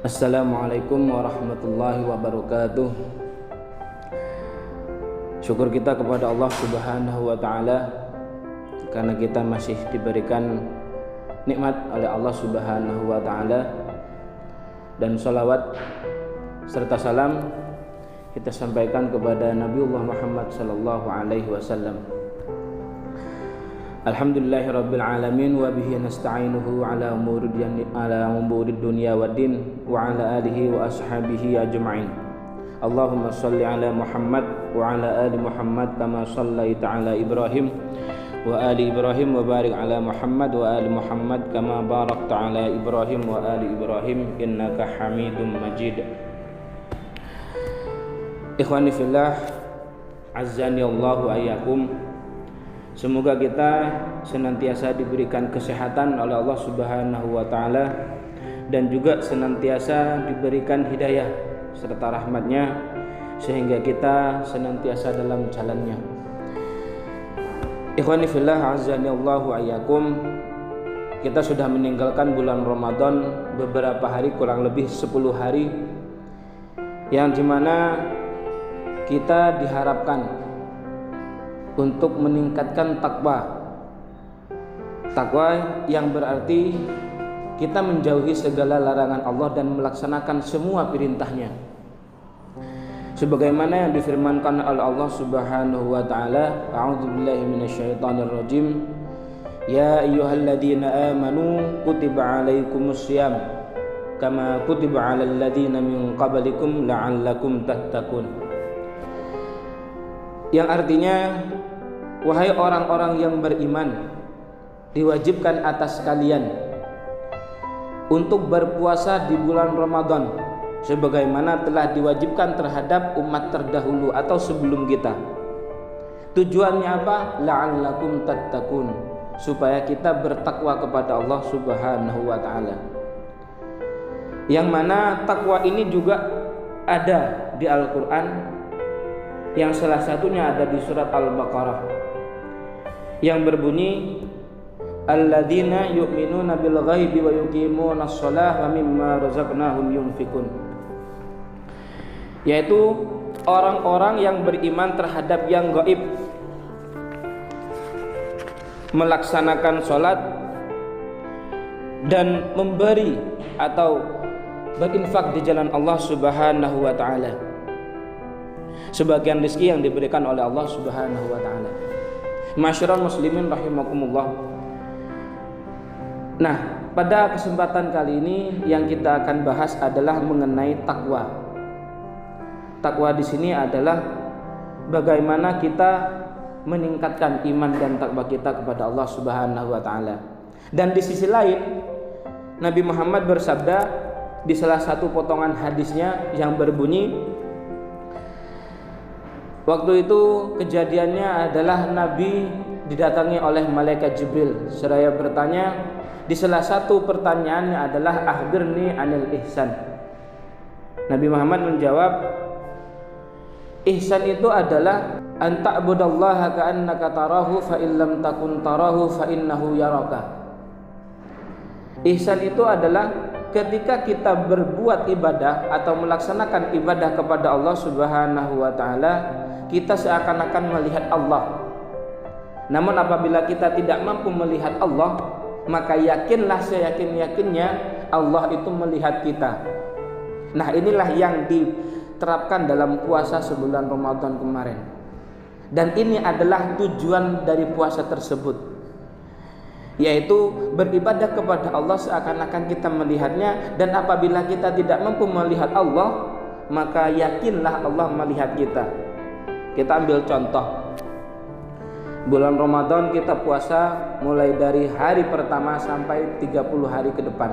Assalamualaikum warahmatullahi wabarakatuh. Syukur kita kepada Allah Subhanahu wa Ta'ala karena kita masih diberikan nikmat oleh Allah Subhanahu wa Ta'ala, dan sholawat serta salam kita sampaikan kepada Nabiullah Muhammad sallallahu alaihi wasallam. Alhamdulillahirabbil alamin wa bihi nasta'inuhu ala umurid dunya waddin wa ala alihi wa ashabihi ajma'in. Allahumma shalli ala Muhammad wa ala ali Muhammad kama shallaita ala Ibrahim wa ali Ibrahim wa barik ala Muhammad wa ali Muhammad kama barakta ala Ibrahim wa ali Ibrahim innaka Hamidum Majid. Ikhwani fillah, azzani Allahu ayyakum. Semoga kita senantiasa diberikan kesehatan oleh Allah Subhanahu wa Ta'ala, dan juga senantiasa diberikan hidayah serta rahmatnya sehingga kita senantiasa dalam jalannya. Ikhwani fillah, azani Allahu ayyakum. Kita sudah meninggalkan bulan Ramadan beberapa hari, kurang lebih 10 hari, yang dimana kita diharapkan untuk meningkatkan takwa yang berarti kita menjauhi segala larangan Allah dan melaksanakan semua perintahnya, sebagaimana yang difirmankan oleh Allah Subhanahu wa Ta'ala, a'udzubillahi minasyaitonir rajim, ya ayyuhalladzina amanu kutiba alaikumussyiyam kama kutiba alal ladzina min qablikum la'allakum tattaqun. Yang artinya, wahai orang-orang yang beriman, diwajibkan atas kalian untuk berpuasa di bulan Ramadan sebagaimana telah diwajibkan terhadap umat terdahulu atau sebelum kita. Tujuannya apa? La'allakum tattaqun, supaya kita bertakwa kepada Allah Subhanahu wa Ta'ala. Yang mana takwa ini juga ada di Al-Qur'an, yang salah satunya ada di surat Al-Baqarah yang berbunyi alladzina yu'minuna bil ghaibi wa yuqimunas shalah wa mimma razaqnahum yunfikun, yaitu orang-orang yang beriman terhadap yang gaib, melaksanakan sholat dan memberi atau berinfak di jalan Allah Subhanahu wa Ta'ala sebagian rezeki yang diberikan oleh Allah Subhanahu wa Ta'ala. Masyarul muslimin rahimakumullah. Nah, pada kesempatan kali ini yang kita akan bahas adalah mengenai takwa. Takwa di sini adalah bagaimana kita meningkatkan iman dan takwa kita kepada Allah Subhanahu wa Ta'ala. Dan di sisi lain, Nabi Muhammad bersabda di salah satu potongan hadisnya yang berbunyi, waktu itu kejadiannya adalah Nabi didatangi oleh malaikat Jibril seraya bertanya. Di salah satu pertanyaannya adalah akhbirni anil ihsan. Nabi Muhammad menjawab, ihsan itu adalah an ta'budallaha ka'annaka tarahu fa illam takun tarahu fa innahu yaraka. Ihsan itu adalah ketika kita berbuat ibadah atau melaksanakan ibadah kepada Allah Subhanahu wa Ta'ala, kita seakan-akan melihat Allah. Namun apabila kita tidak mampu melihat Allah, maka yakinlah seyakin-yakinnya Allah itu melihat kita. Nah, inilah yang diterapkan dalam puasa sebulan Ramadan kemarin. Dan ini adalah tujuan dari puasa tersebut, yaitu beribadah kepada Allah seakan-akan kita melihatnya. Dan apabila kita tidak mampu melihat Allah, maka yakinlah Allah melihat kita. Kita ambil contoh, bulan Ramadan kita puasa mulai dari hari pertama sampai 30 hari ke depan.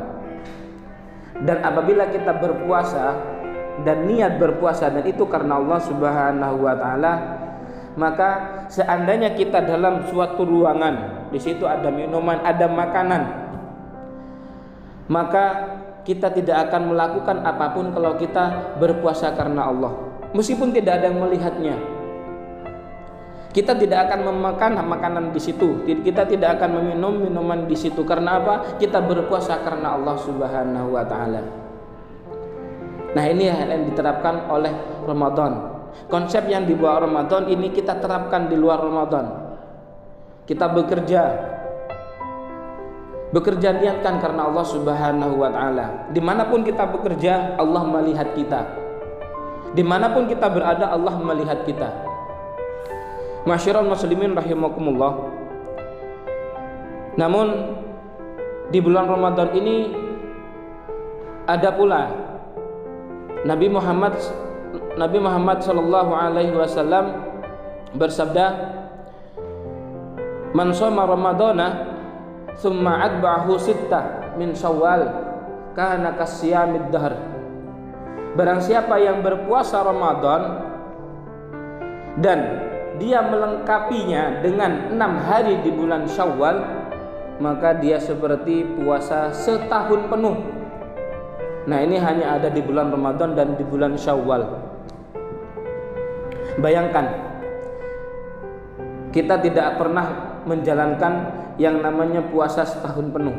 Dan apabila kita berpuasa dan niat berpuasa dan itu karena Allah Subhanahu wa Ta'ala, maka seandainya kita dalam suatu ruangan, di situ ada minuman, ada makanan, maka kita tidak akan melakukan apapun kalau kita berpuasa karena Allah, meskipun tidak ada yang melihatnya. Kita tidak akan memakan makanan di situ, kita tidak akan meminum minuman di situ. Karena apa? Kita berpuasa karena Allah Subhanahu wa Ta'ala. Nah, ini yang diterapkan oleh Ramadan. Konsep yang dibawa Ramadan ini kita terapkan di luar Ramadan. Kita bekerja niatkan karena Allah Subhanahu wa Ta'ala. Dimanapun kita bekerja, Allah melihat kita. Dimanapun kita berada, Allah melihat kita. Masyiral muslimin rahimakumullah. Namun di bulan Ramadan ini ada pula Nabi Muhammad sallallahu alaihi wasallam bersabda, "Man shoma Ramadana tsumma atba'ahu sittah min Syawal kana kasyamid dahr." Barang siapa yang berpuasa Ramadan dan dia melengkapinya dengan 6 hari di bulan Syawal, maka dia seperti puasa setahun penuh. Nah, ini hanya ada di bulan Ramadan dan di bulan Syawal. Bayangkan, kita tidak pernah menjalankan yang namanya puasa setahun penuh.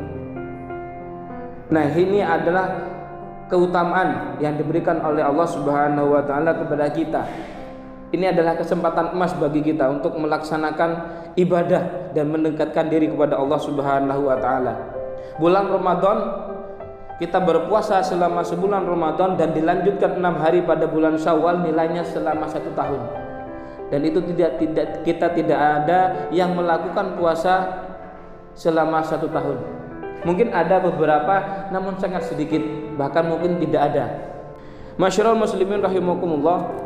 Nah, ini adalah keutamaan yang diberikan oleh Allah Subhanahu wa Ta'ala kepada kita. Ini adalah kesempatan emas bagi kita untuk melaksanakan ibadah dan mendekatkan diri kepada Allah Subhanahu wa Ta'ala. Bulan Ramadan, kita berpuasa selama sebulan Ramadan dan dilanjutkan 6 hari pada bulan Syawal, nilainya selama 1 tahun. Dan itu kita tidak ada yang melakukan puasa selama 1 tahun. Mungkin ada beberapa, namun sangat sedikit, bahkan mungkin tidak ada. Masyiral muslimin rahimakumullah.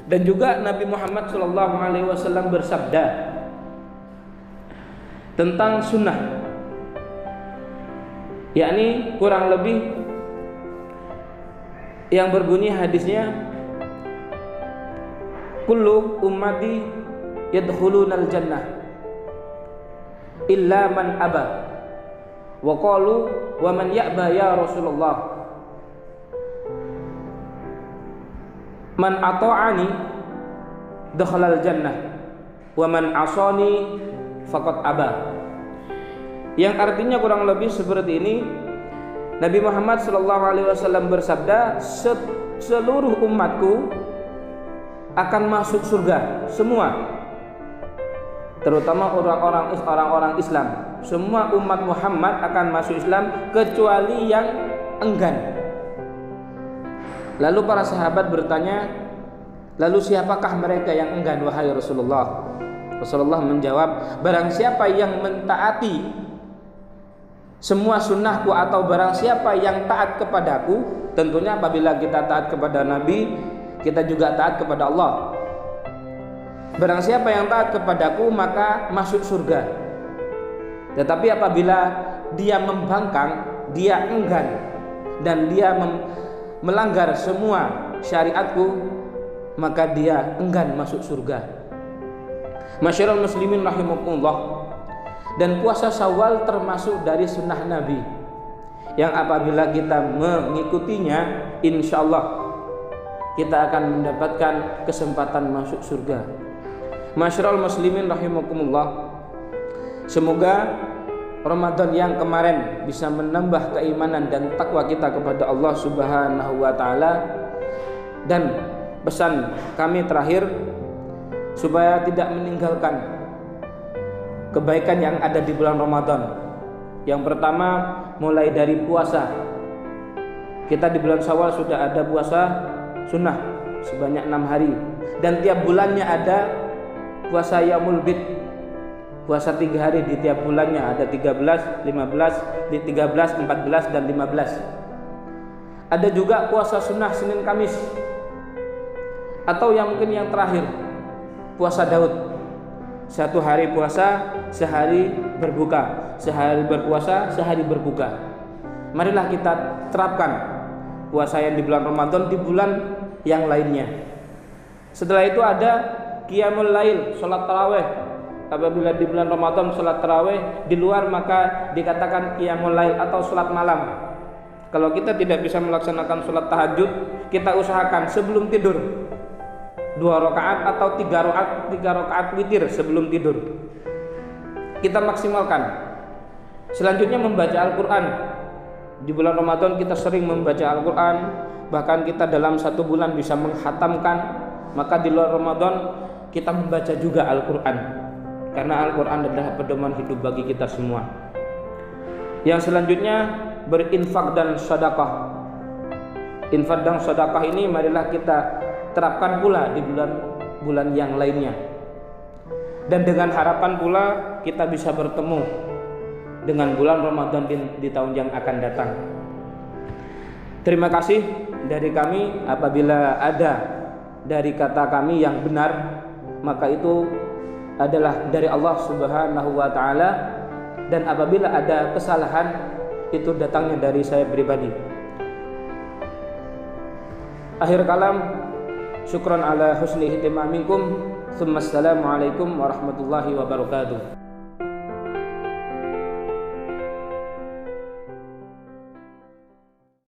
Dan juga Nabi Muhammad SAW bersabda tentang sunnah, yakni kurang lebih yang berbunyi hadisnya, kullu ummati yadkhulunal jannah illa man aba, wa qalu wa man ya'ba ya Rasulullah, man ata'ani dakhalal jannah wa man asani faqad aba. Yang artinya kurang lebih seperti ini. Nabi Muhammad SAW bersabda, seluruh umatku akan masuk surga semua, terutama orang-orang Islam. Semua umat Muhammad akan masuk Islam kecuali yang enggan. Lalu para sahabat bertanya, lalu siapakah mereka yang enggan wahai Rasulullah? Rasulullah menjawab, barang siapa yang mentaati semua sunnahku, atau barang siapa yang taat kepadaku. Tentunya apabila kita taat kepada Nabi, kita juga taat kepada Allah. Barang siapa yang taat kepadaku maka masuk surga. Tetapi apabila dia membangkang, dia enggan, dan dia melanggar semua syariatku, maka dia enggan masuk surga. Masyiral muslimin rahimakumullah. Dan puasa Syawal termasuk dari sunnah Nabi yang apabila kita mengikutinya, insya Allah kita akan mendapatkan kesempatan masuk surga. Masyiral muslimin rahimakumullah. Semoga Ramadan yang kemarin bisa menambah keimanan dan takwa kita kepada Allah Subhanahu wa Ta'ala. Dan pesan kami terakhir, supaya tidak meninggalkan kebaikan yang ada di bulan Ramadan. Yang pertama, mulai dari puasa. Kita di bulan Syawal sudah ada puasa sunnah sebanyak 6 hari, dan tiap bulannya ada puasa Yaumul Bid, puasa 3 hari di tiap bulannya, ada 13, 15, di 13, 14 dan 15. Ada juga puasa sunnah Senin Kamis, atau yang mungkin yang terakhir, puasa Daud. 1 hari puasa, sehari berbuka, sehari berpuasa, sehari berbuka. Marilah kita terapkan puasa yang di bulan Ramadan di bulan yang lainnya. Setelah itu ada Qiyamul Lail, sholat taraweh. Apabila di bulan Ramadan sholat taraweh, di luar maka dikatakan Qiyamul Lail atau sholat malam. Kalau kita tidak bisa melaksanakan sholat tahajud, kita usahakan sebelum tidur 2 rakaat atau 3 rakaat witir sebelum tidur. Kita maksimalkan. Selanjutnya membaca Al-Quran. Di bulan Ramadan kita sering membaca Al-Quran, bahkan kita dalam 1 bulan bisa menghatamkan, maka di luar Ramadan kita membaca juga Al-Quran, karena Al-Quran adalah pedoman hidup bagi kita semua. Yang selanjutnya, berinfak dan sedekah. Infak dan sedekah ini marilah kita terapkan pula di bulan-bulan yang lainnya, dan dengan harapan pula kita bisa bertemu dengan bulan Ramadan di tahun yang akan datang. Terima kasih dari kami. Apabila ada dari kata kami yang benar, maka itu adalah dari Allah Subhanahu wa taala, dan apabila ada kesalahan itu datangnya dari saya pribadi. Akhir kalam, syukran ala husni ihtimamikum. Assalamualaikum warahmatullahi wabarakatuh.